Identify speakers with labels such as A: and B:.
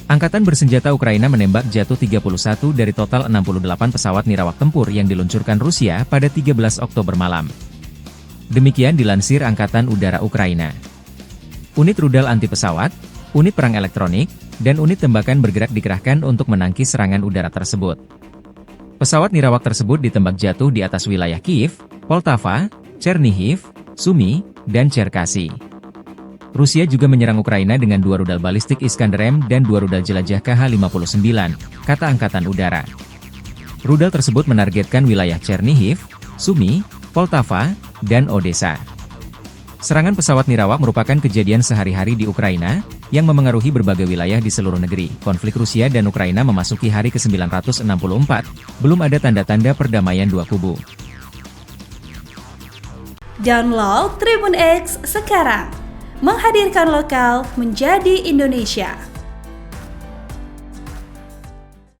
A: Angkatan bersenjata Ukraina menembak jatuh 31 dari total 68 pesawat nirawak tempur yang diluncurkan Rusia pada 13 Oktober malam. Demikian dilansir Angkatan Udara Ukraina. Unit rudal anti pesawat, unit perang elektronik, dan unit tembakan bergerak dikerahkan untuk menangkis serangan udara tersebut. Pesawat nirawak tersebut ditembak jatuh di atas wilayah Kiev, Poltava, Chernihiv, Sumy, dan Cherkasy. Rusia juga menyerang Ukraina dengan 2 rudal balistik Iskander-M dan 2 rudal jelajah Kh-59, kata Angkatan Udara. Rudal tersebut menargetkan wilayah Chernihiv, Sumy, Poltava, dan Odessa. Serangan pesawat nirawak merupakan kejadian sehari-hari di Ukraina, yang memengaruhi berbagai wilayah di seluruh negeri. Konflik Rusia dan Ukraina memasuki hari ke-964, belum ada tanda-tanda perdamaian dua kubu.
B: Download Tribun X sekarang, menghadirkan lokal menjadi Indonesia.